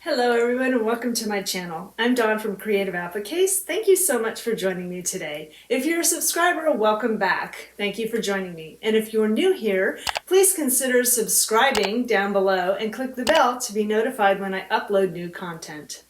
Hello everyone and welcome to my channel. I'm Dawn from Creative Appliques. Thank you so much for joining me today. If you're a subscriber, welcome back. Thank you for joining me. And if you're new here, please consider subscribing down below and click the bell to be notified when I upload new content.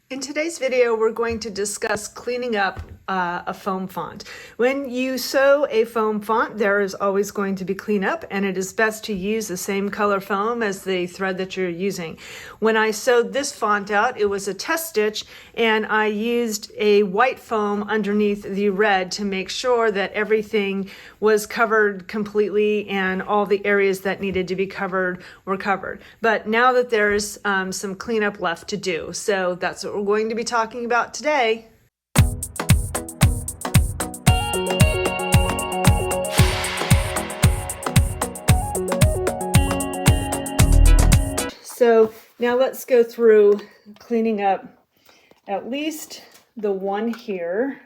In today's video, we're going to discuss cleaning up a foam font. When you sew a foam font, there is always going to be cleanup, and it is best to use the same color foam as the thread that you're using. When I sewed this font out, it was a test stitch, and I used a white foam underneath the red to make sure that everything was covered completely and all the areas that needed to be covered were covered. But now that there's some cleanup left to do, so that's what we're going to be talking about today. So now let's go through cleaning up at least the one here.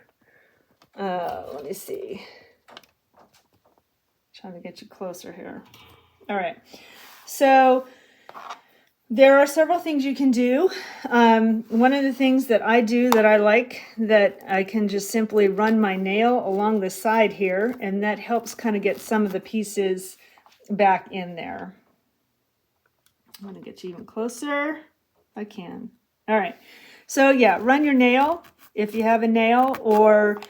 Let me see. Trying to get you closer here. All right. So there are several things you can do. One of the things that I do that I like, that I can just simply run my nail along the side here, and that helps kind of get some of the pieces back in there. I'm going to get you even closer if I can. All right. So yeah, run your nail if you have a nail, or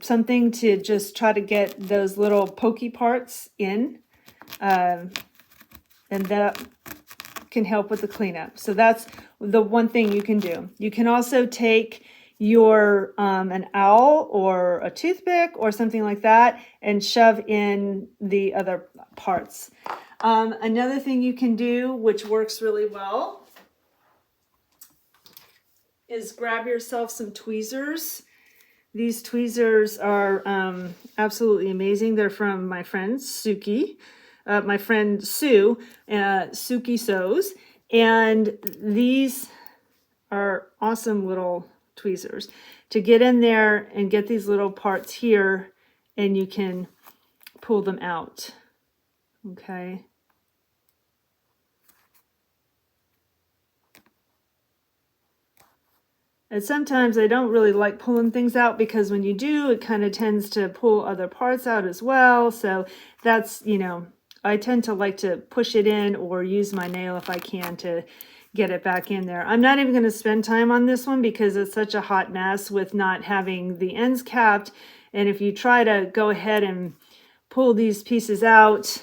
something to just try to get those little pokey parts in, and that can help with the cleanup. So that's the one thing you can do. You can also take your an owl or a toothpick or something like that and shove in the other parts. Another thing you can do, which works really well, is grab yourself some tweezers. These tweezers are absolutely amazing. They're from my friend Suki. My friend Sue, Suki Sews, and these are awesome little tweezers to get in there and get these little parts here, and you can pull them out. Okay. And sometimes I don't really like pulling things out, because when you do, it kind of tends to pull other parts out as well. So that's, I tend to like to push it in or use my nail if I can to get it back in there. I'm not even going to spend time on this one because it's such a hot mess with not having the ends capped. And if you try to go ahead and pull these pieces out,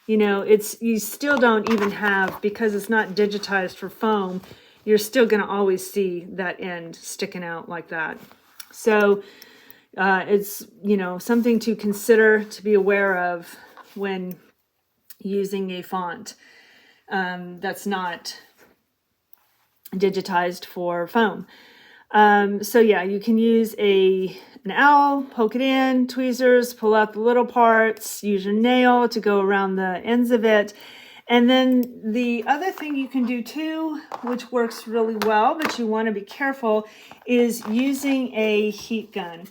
you still don't even have, because it's not digitized for foam, you're still going to always see that end sticking out like that. So it's, something to consider, to be aware of when using a font that's not digitized for foam. So yeah, you can use an owl, poke it in, tweezers, pull out the little parts, use your nail to go around the ends of it. And then the other thing you can do too, which works really well, but you want to be careful, is using a heat gun,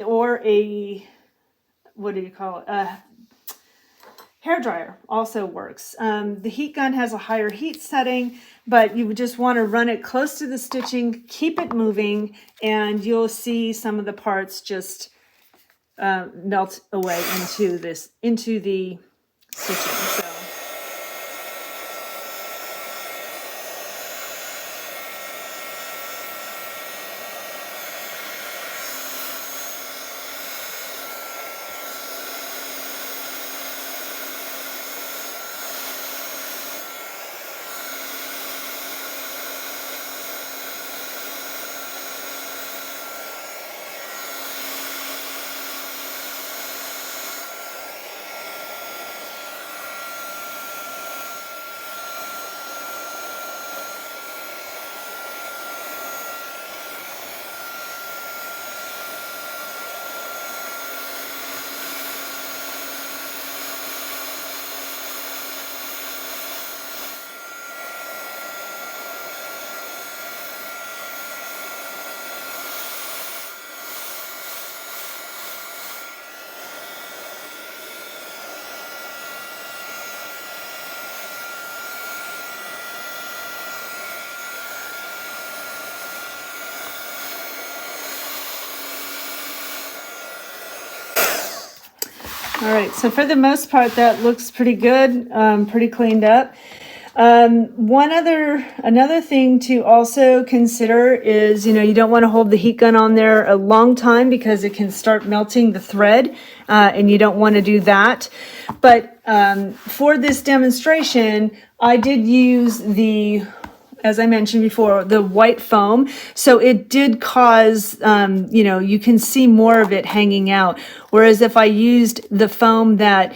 or a, what do you call it? Hair dryer also works. The heat gun has a higher heat setting, but you would just want to run it close to the stitching, keep it moving, and you'll see some of the parts just melt away into the stitching. So. All right, so for the most part, that looks pretty good, pretty cleaned up. Another thing to also consider is, you don't want to hold the heat gun on there a long time because it can start melting the thread, and you don't want to do that. But for this demonstration, I did use as I mentioned before, the white foam. So it did cause, you can see more of it hanging out. Whereas if I used the foam that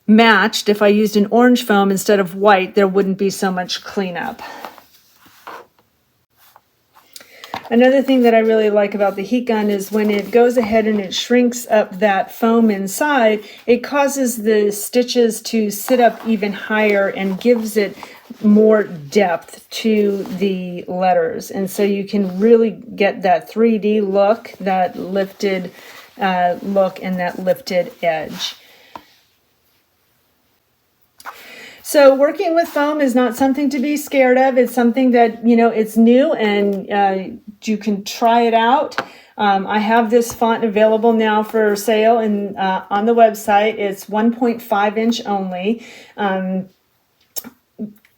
matched, if I used an orange foam instead of white, there wouldn't be so much cleanup. Another thing that I really like about the heat gun is when it goes ahead and it shrinks up that foam inside, it causes the stitches to sit up even higher and gives it more depth to the letters. And so you can really get that 3D look, that lifted look, and that lifted edge. So working with foam is not something to be scared of. It's something that, it's new, and you can try it out. I have this font available now for sale on the website. It's 1.5 inch only.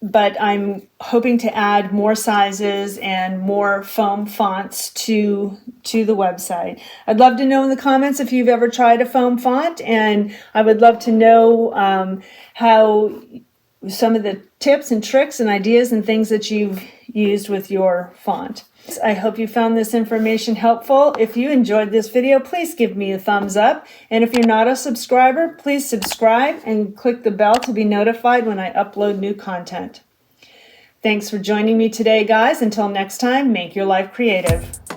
But I'm hoping to add more sizes and more foam fonts to the website. I'd love to know in the comments if you've ever tried a foam font, and I would love to know how some of the tips and tricks and ideas and things that you've used with your font. I hope you found this information helpful. If you enjoyed this video, please give me a thumbs up. And if you're not a subscriber, please subscribe and click the bell to be notified when I upload new content. Thanks for joining me today, guys. Until next time, make your life creative.